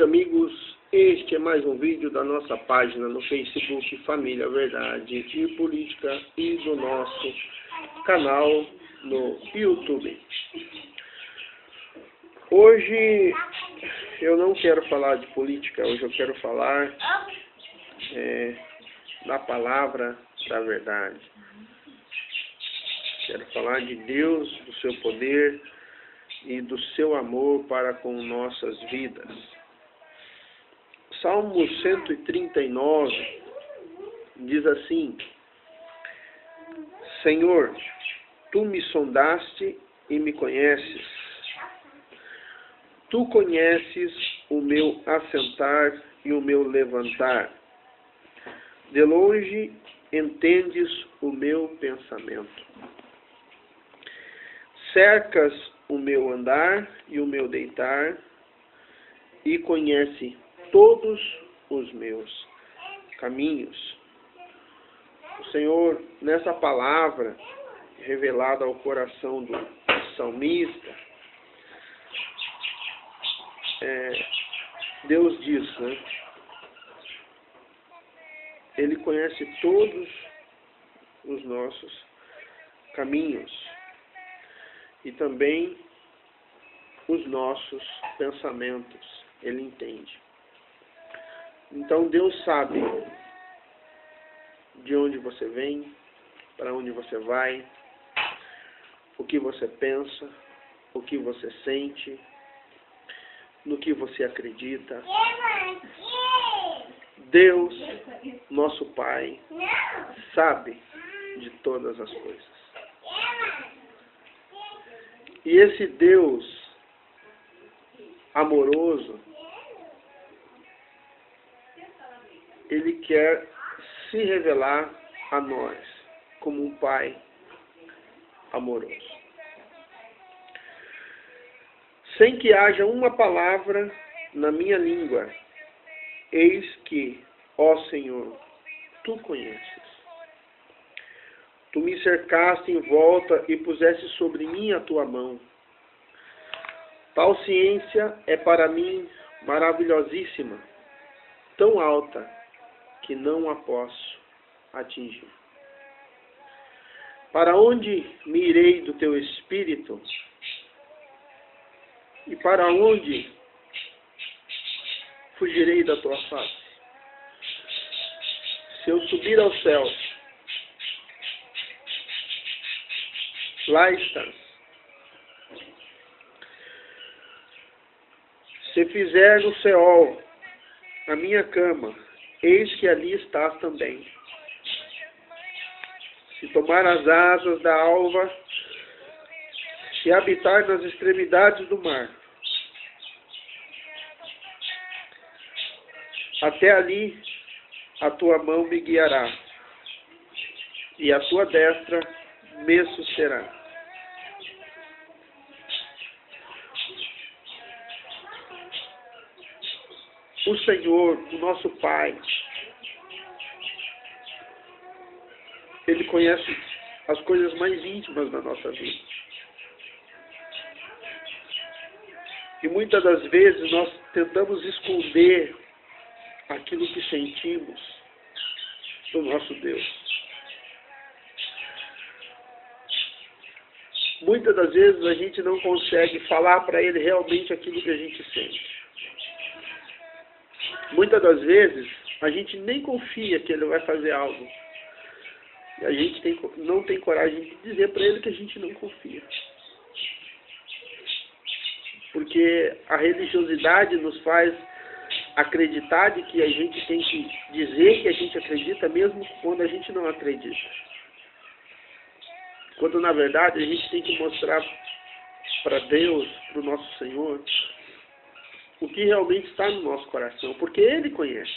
dia, amigos. Este é mais um vídeo da nossa página no Facebook Família Verdade e Política e do nosso canal no YouTube. Hoje eu não quero falar de política, hoje eu quero falar da palavra da verdade. Quero falar de Deus, do seu poder e do seu amor para com nossas vidas. Salmo 139 diz assim: Senhor, tu me sondaste e me conheces. Tu conheces o meu assentar e o meu levantar. De longe entendes o meu pensamento. Cercas o meu andar e o meu deitar, e conhece todos os meus caminhos. O Senhor, nessa palavra revelada ao coração do salmista, Deus diz, né? Ele conhece todos os nossos caminhos e também os nossos pensamentos. Ele entende. Então Deus sabe de onde você vem, para onde você vai, o que você pensa, o que você sente, no que você acredita. Deus, nosso Pai, sabe de todas as coisas. E esse Deus amoroso, Ele quer se revelar a nós como um Pai amoroso. Sem que haja uma palavra na minha língua, eis que, ó Senhor, Tu conheces. Tu me cercaste em volta e puseste sobre mim a Tua mão. Tal ciência é para mim maravilhosíssima, tão alta que não a posso atingir. Para onde me irei do Teu Espírito? E para onde fugirei da Tua face? Se eu subir aos céus, lá estás. Se fizer no Seol a minha cama, eis que ali estás também. Se tomar as asas da alva, se habitar nas extremidades do mar, até ali a Tua mão me guiará, e a Tua destra me susterá. O Senhor, o nosso Pai, Ele conhece as coisas mais íntimas da nossa vida. E muitas das vezes nós tentamos esconder aquilo que sentimos do nosso Deus. Muitas das vezes a gente não consegue falar para Ele realmente aquilo que a gente sente. Muitas das vezes a gente nem confia que Ele vai fazer algo. E a gente não tem coragem de dizer para Ele que a gente não confia. Porque a religiosidade nos faz acreditar de que a gente tem que dizer que a gente acredita mesmo quando a gente não acredita. Quando na verdade a gente tem que mostrar para Deus, para o nosso Senhor, o que realmente está no nosso coração, porque Ele conhece.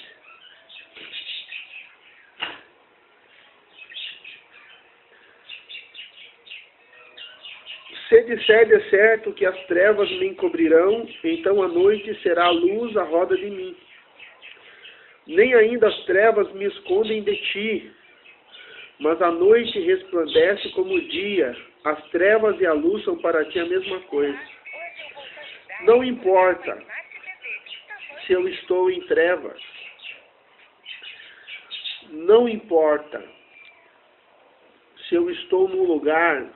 Se disser de certo que as trevas me encobrirão, então a noite será a luz à roda de mim. Nem ainda as trevas me escondem de ti, mas a noite resplandece como o dia, as trevas e a luz são para ti a mesma coisa. Não importa se eu estou em trevas. Não importa se eu estou num lugar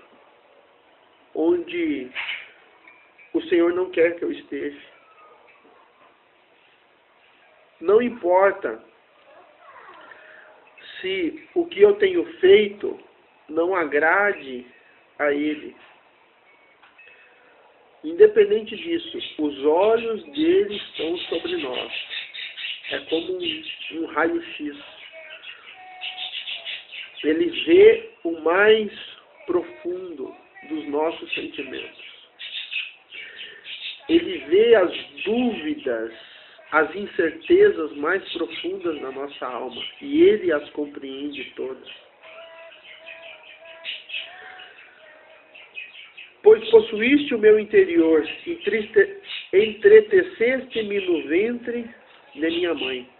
onde o Senhor não quer que eu esteja. Não importa se o que eu tenho feito não agrade a Ele. Independente disso, os olhos dele estão sobre nós. É como um raio-x. Ele vê o mais profundo dos nossos sentimentos. Ele vê as dúvidas, as incertezas mais profundas da nossa alma. E Ele as compreende todas. Pois possuíste o meu interior, entreteceste-me no ventre de minha mãe.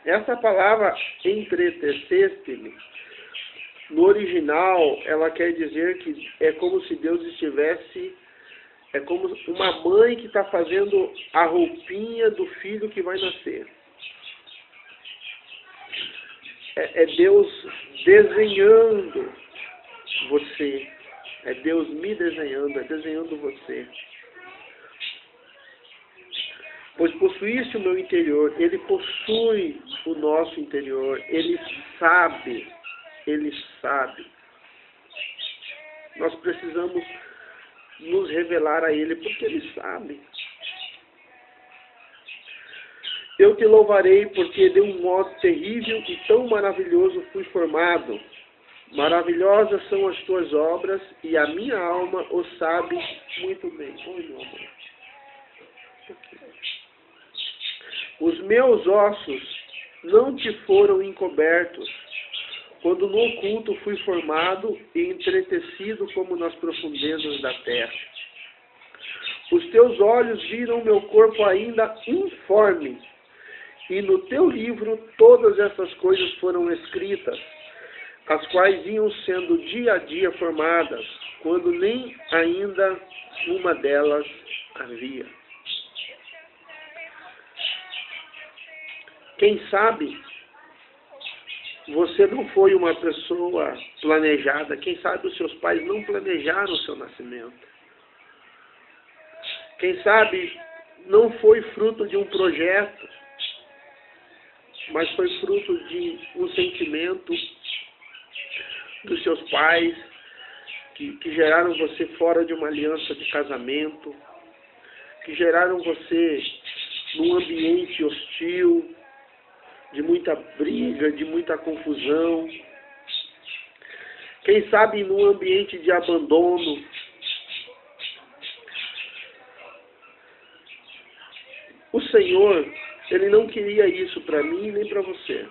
Essa palavra, entreteceste-me, no original, ela quer dizer que é como se Deus estivesse, é como uma mãe que está fazendo a roupinha do filho que vai nascer. É Deus desenhando você. É Deus me desenhando, é desenhando você. Pois possuíste o meu interior, Ele possui o nosso interior, Ele sabe. Nós precisamos nos revelar a Ele, porque Ele sabe. Eu te louvarei, porque de um modo terrível e tão maravilhoso fui formado. Maravilhosas são as tuas obras, e a minha alma o sabe muito bem. Oi, meu amor. Os meus ossos não te foram encobertos, quando no oculto fui formado e entretecido como nas profundezas da terra. Os teus olhos viram meu corpo ainda informe, e no teu livro todas essas coisas foram escritas, as quais iam sendo dia a dia formadas, quando nem ainda uma delas havia. Quem sabe você não foi uma pessoa planejada, quem sabe os seus pais não planejaram o seu nascimento. Quem sabe não foi fruto de um projeto, mas foi fruto de um sentimento dos seus pais, que geraram você fora de uma aliança de casamento, que geraram você num ambiente hostil, de muita briga, de muita confusão. Quem sabe num ambiente de abandono. O Senhor, Ele não queria isso para mim nem para você.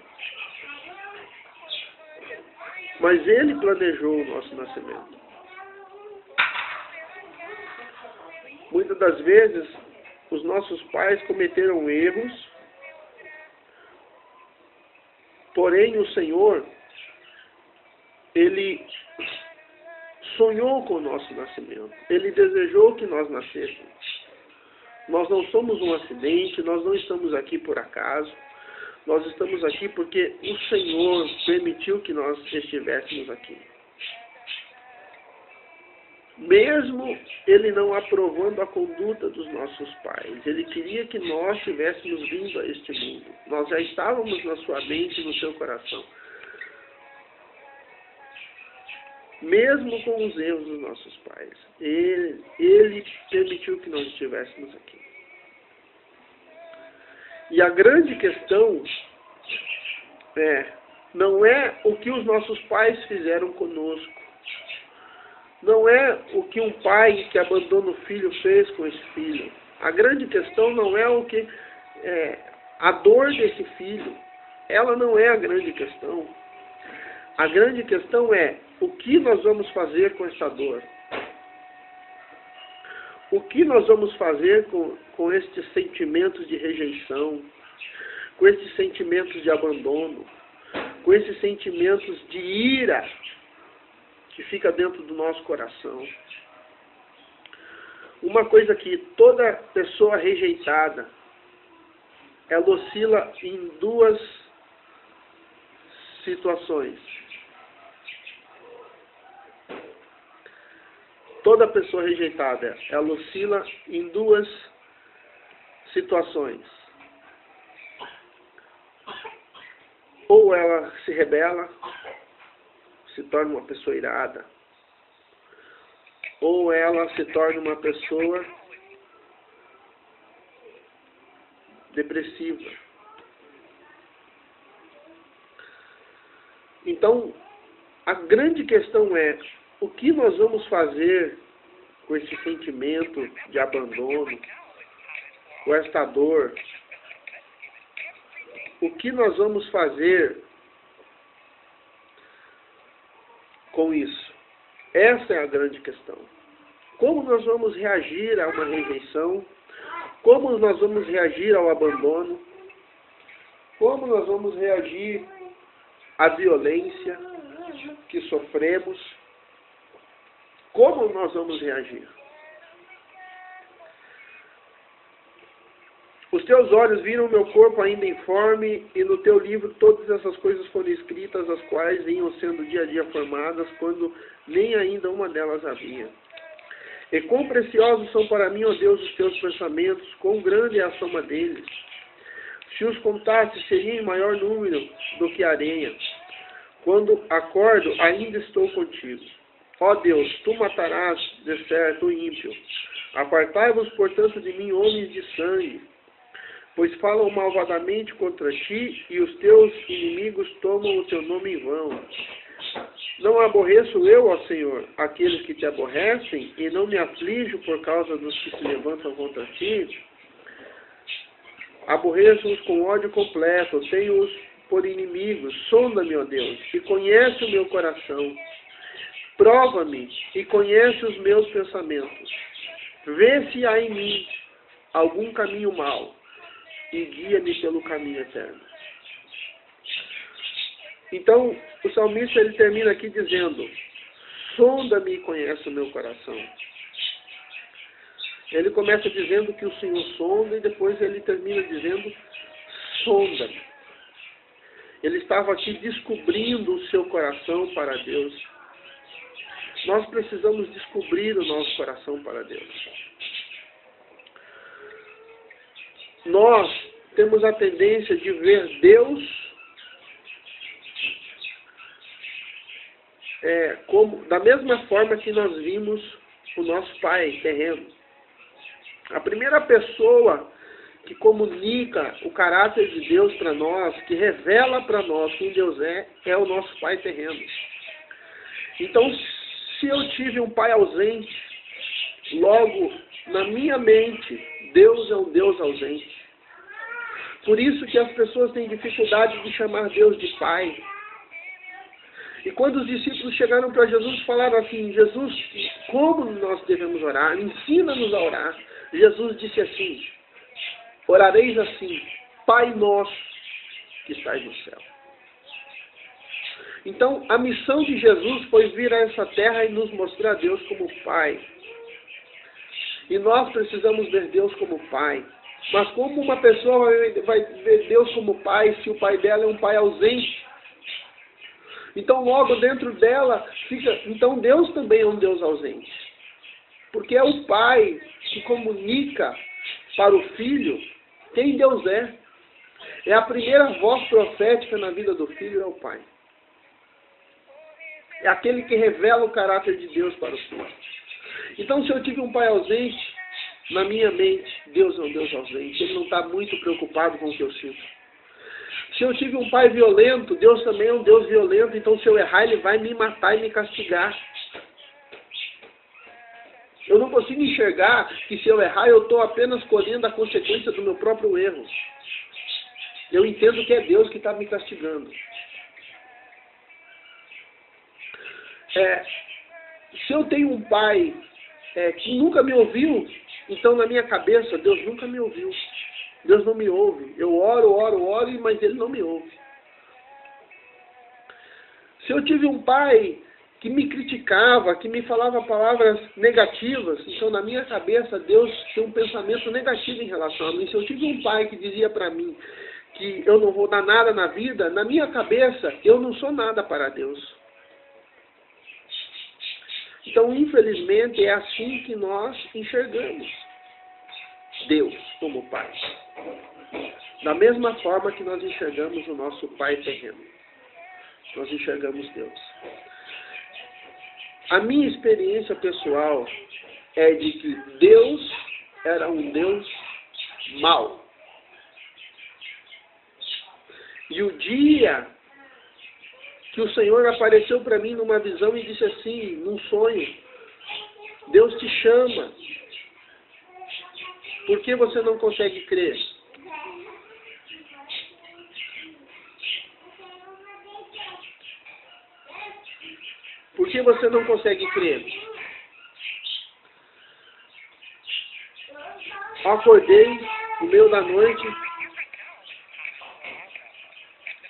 Mas Ele planejou o nosso nascimento. Muitas das vezes, os nossos pais cometeram erros, porém o Senhor, Ele sonhou com o nosso nascimento. Ele desejou que nós nascêssemos. Nós não somos um acidente, nós não estamos aqui por acaso. Nós estamos aqui porque o Senhor permitiu que nós estivéssemos aqui. Mesmo Ele não aprovando a conduta dos nossos pais, Ele queria que nós tivéssemos vindo a este mundo. Nós já estávamos na sua mente e no seu coração. Mesmo com os erros dos nossos pais, Ele permitiu que nós estivéssemos aqui. E a grande questão não é o que os nossos pais fizeram conosco. Não é o que um pai que abandona o filho fez com esse filho. A grande questão não é o que a dor desse filho. Ela não é a grande questão. A grande questão é o que nós vamos fazer com essa dor. O que nós vamos fazer com estes sentimentos de rejeição, com estes sentimentos de abandono, com esses sentimentos de ira que fica dentro do nosso coração. Uma coisa que toda pessoa rejeitada, ela oscila em duas situações. Toda pessoa rejeitada, ela oscila em duas situações. Ou ela se rebela, se torna uma pessoa irada, ou ela se torna uma pessoa depressiva. Então, a grande questão é, o que nós vamos fazer com esse sentimento de abandono, com esta dor? O que nós vamos fazer com isso? Essa é a grande questão. Como nós vamos reagir a uma rejeição? Como nós vamos reagir ao abandono? Como nós vamos reagir à violência que sofremos? Como nós vamos reagir? Os teus olhos viram meu corpo ainda informe, e no teu livro todas essas coisas foram escritas, as quais vinham sendo dia a dia formadas, quando nem ainda uma delas havia. E quão preciosos são para mim, ó Deus, os teus pensamentos, quão grande é a soma deles. Se os contasse, seria em maior número do que a areia. Quando acordo, ainda estou contigo. Ó Deus, tu matarás de certo o ímpio. Apartai-vos, portanto, de mim, homens de sangue, pois falam malvadamente contra ti, e os teus inimigos tomam o teu nome em vão. Não aborreço eu, ó Senhor, aqueles que te aborrecem, e não me aflijo por causa dos que se levantam contra ti. Aborreço-os com ódio completo, tenho-os por inimigos. Sonda-me, ó Deus, e conhece o meu coração. Prova-me e conhece os meus pensamentos. Vê se há em mim algum caminho mau, e guia-me pelo caminho eterno. Então, o salmista ele termina aqui dizendo, sonda-me e conhece o meu coração. Ele começa dizendo que o Senhor sonda, e depois ele termina dizendo, sonda-me. Ele estava aqui descobrindo o seu coração para Deus. Nós precisamos descobrir o nosso coração para Deus. Nós temos a tendência de ver Deus como, da mesma forma que nós vimos o nosso Pai terreno. A primeira pessoa que comunica o caráter de Deus para nós, que revela para nós quem Deus é o nosso Pai terreno. Então, se eu tive um pai ausente, logo, na minha mente, Deus é um Deus ausente. Por isso que as pessoas têm dificuldade de chamar Deus de Pai. E quando os discípulos chegaram para Jesus e falaram assim, Jesus, como nós devemos orar? Ensina-nos a orar. Jesus disse assim, orareis assim, Pai nosso que estás no céu. Então, a missão de Jesus foi vir a essa terra e nos mostrar Deus como Pai. E nós precisamos ver Deus como Pai. Mas como uma pessoa vai ver Deus como Pai se o pai dela é um pai ausente? Então, logo dentro dela, então Deus também é um Deus ausente. Porque é o Pai que comunica para o Filho quem Deus é. É a primeira voz profética na vida do Filho, é o Pai. É aquele que revela o caráter de Deus para o Filho. Então, se eu tive um pai ausente, na minha mente, Deus é um Deus ausente. Ele não está muito preocupado com o que eu sinto. Se eu tive um pai violento, Deus também é um Deus violento. Então, se eu errar, Ele vai me matar e me castigar. Eu não consigo enxergar que se eu errar, eu estou apenas colhendo a consequência do meu próprio erro. Eu entendo que é Deus que está me castigando. Se eu tenho um pai que nunca me ouviu, então na minha cabeça, Deus nunca me ouviu. Deus não me ouve. Eu oro, mas Ele não me ouve. Se eu tive um pai que me criticava, que me falava palavras negativas. Então, na minha cabeça, Deus tinha um pensamento negativo em relação a mim. Se eu tive um pai que dizia para mim que eu não vou dar nada na vida, na minha cabeça, eu não sou nada para Deus. Então, infelizmente, é assim que nós enxergamos Deus como Pai. Da mesma forma que nós enxergamos o nosso Pai terreno. Nós enxergamos Deus. A minha experiência pessoal é de que Deus era um Deus mau. E o dia que o Senhor apareceu para mim numa visão e disse assim, num sonho: Deus te chama. Por que você não consegue crer? Por que você não consegue crer? Acordei no meio da noite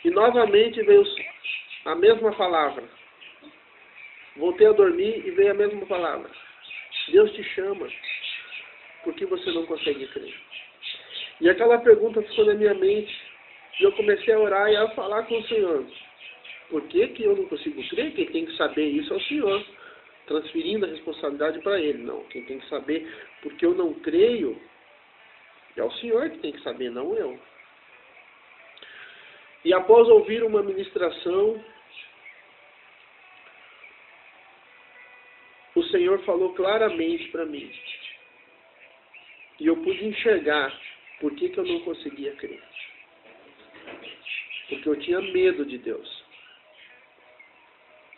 e novamente veio a mesma palavra. Voltei a dormir e veio a mesma palavra. Deus te chama. Por que você não consegue crer? E aquela pergunta ficou na minha mente. E eu comecei a orar e a falar com o Senhor. Por que que eu não consigo crer? Quem tem que saber isso é o Senhor. Transferindo a responsabilidade para Ele. Não, quem tem que saber porque eu não creio é o Senhor que tem que saber, não eu. E após ouvir uma ministração, o Senhor falou claramente para mim. E eu pude enxergar por que que eu não conseguia crer. Porque eu tinha medo de Deus.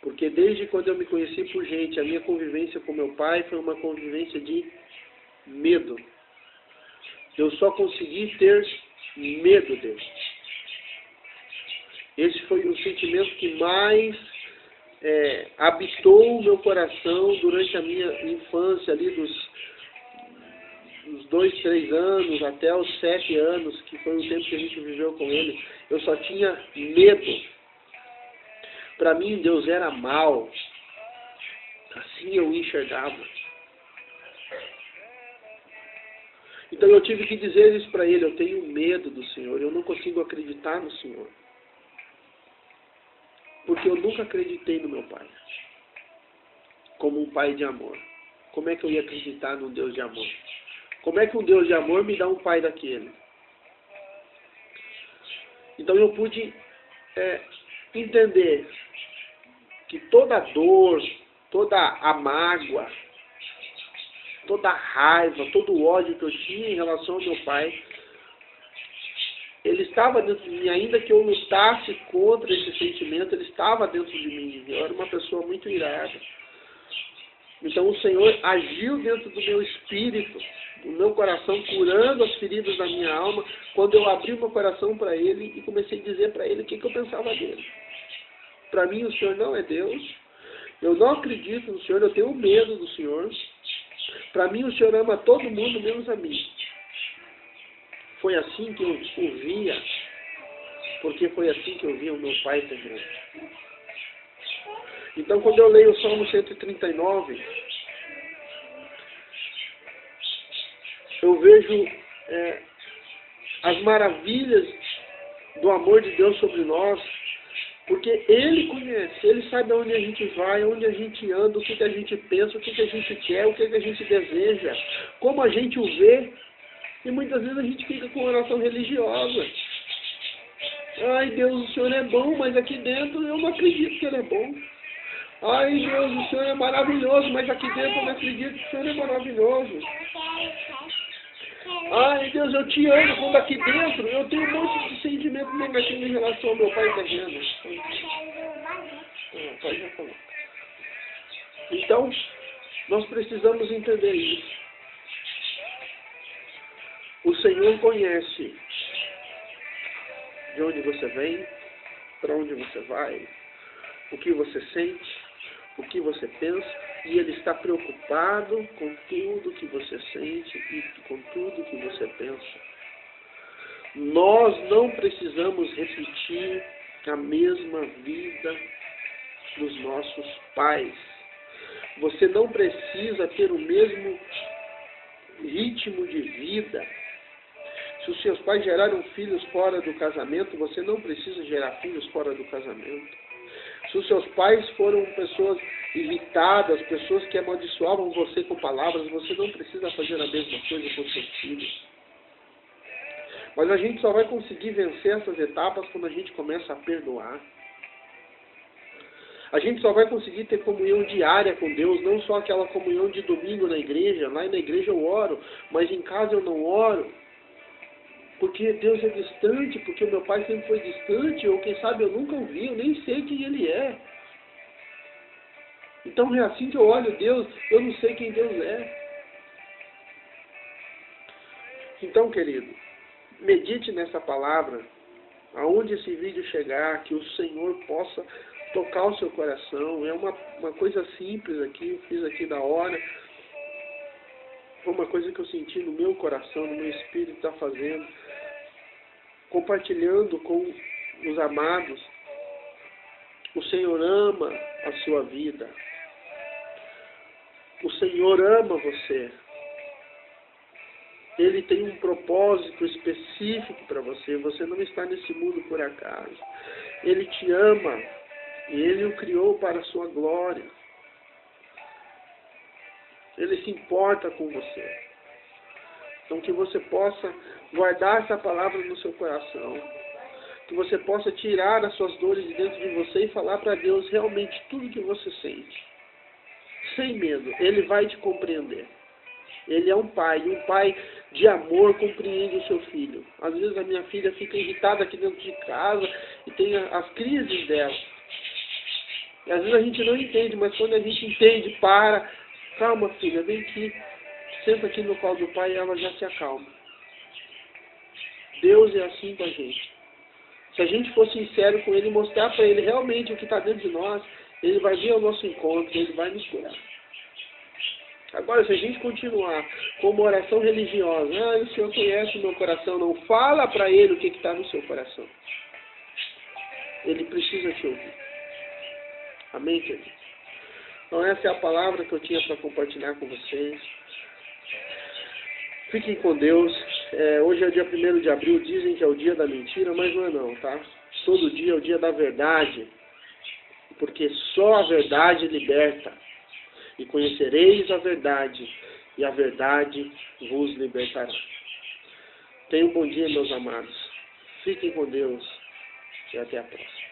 Porque desde quando eu me conheci por gente, a minha convivência com meu pai foi uma convivência de medo. Eu só consegui ter medo dele. Esse foi o sentimento que mais habitou o meu coração durante a minha infância, ali dos 2, 3 anos até os 7 anos, que foi o tempo que a gente viveu com ele. Eu só tinha medo. Para mim, Deus era mau. Assim eu enxergava. Então eu tive que dizer isso para ele: eu tenho medo do Senhor, eu não consigo acreditar no Senhor. Porque eu nunca acreditei no meu pai como um pai de amor. Como é que eu ia acreditar num Deus de amor? Como é que um Deus de amor me dá um pai daquele? Então eu pude entender que toda a dor, toda a mágoa, toda a raiva, todo o ódio que eu tinha em relação ao meu pai, ele estava dentro de mim. Ainda que eu lutasse contra esse sentimento, ele estava dentro de mim. Eu era uma pessoa muito irada. Então o Senhor agiu dentro do meu espírito, do meu coração, curando as feridas da minha alma, quando eu abri o meu coração para Ele e comecei a dizer para Ele o que eu pensava dele. Para mim o Senhor não é Deus. Eu não acredito no Senhor, eu tenho medo do Senhor. Para mim o Senhor ama todo mundo, menos a mim. Foi assim que eu o via, porque foi assim que eu via o meu pai terreno. Então, quando eu leio o Salmo 139, eu vejo as maravilhas do amor de Deus sobre nós, porque Ele conhece, Ele sabe aonde a gente vai, onde a gente anda, o que a gente pensa, o que a gente quer, o que a gente deseja, como a gente o vê. E muitas vezes a gente fica com oração religiosa. Ai, Deus, o Senhor é bom, mas aqui dentro eu não acredito que Ele é bom. Ai, Deus, o Senhor é maravilhoso, mas aqui dentro eu não acredito que o Senhor é maravilhoso. Ai, Deus, eu te amo, quando aqui dentro eu tenho um monte de sentimento negativo em relação ao meu pai terreno. Então, nós precisamos entender isso. O Senhor conhece de onde você vem, para onde você vai, o que você sente, o que você pensa, e Ele está preocupado com tudo que você sente e com tudo que você pensa. Nós não precisamos repetir a mesma vida para os nossos pais. Você não precisa ter o mesmo ritmo de vida. Se os seus pais geraram filhos fora do casamento, você não precisa gerar filhos fora do casamento. Se os seus pais foram pessoas irritadas, pessoas que amaldiçoavam você com palavras, você não precisa fazer a mesma coisa com seus filhos. Mas a gente só vai conseguir vencer essas etapas quando a gente começa a perdoar. A gente só vai conseguir ter comunhão diária com Deus, não só aquela comunhão de domingo na igreja. Lá na igreja eu oro, mas em casa eu não oro. Porque Deus é distante, porque o meu pai sempre foi distante, ou quem sabe eu nunca o vi, eu nem sei quem ele é. Então é assim que eu olho Deus, eu não sei quem Deus é. Então, querido, medite nessa palavra, aonde esse vídeo chegar, que o Senhor possa tocar o seu coração. É uma coisa simples aqui, eu fiz aqui da hora. Foi uma coisa que eu senti no meu coração, no meu espírito está fazendo. Compartilhando com os amados. O Senhor ama a sua vida. O Senhor ama você. Ele tem um propósito específico para você. Você não está nesse mundo por acaso. Ele te ama. E Ele o criou para a sua glória. Ele se importa com você. Então que você possa guardar essa palavra no seu coração. Que você possa tirar as suas dores de dentro de você e falar para Deus realmente tudo que você sente. Sem medo. Ele vai te compreender. Ele é um pai de amor compreende o seu filho. Às vezes a minha filha fica irritada aqui dentro de casa e tem as crises dela. E às vezes a gente não entende, mas quando a gente entende, calma filha, vem aqui, senta aqui no colo do pai e ela já se acalma. Deus é assim com a gente. Se a gente for sincero com Ele, mostrar para Ele realmente o que está dentro de nós, Ele vai vir ao nosso encontro, Ele vai nos curar. Agora, se a gente continuar com uma oração religiosa, o Senhor conhece o meu coração, não fala para Ele o que está no seu coração. Ele precisa te ouvir. Amém, querido? Então essa é a palavra que eu tinha para compartilhar com vocês. Fiquem com Deus. Hoje é o dia 1º de abril, dizem que é o dia da mentira, mas não é não, tá? Todo dia é o dia da verdade. Porque só a verdade liberta. E conhecereis a verdade, e a verdade vos libertará. Tenham um bom dia, meus amados. Fiquem com Deus e até a próxima.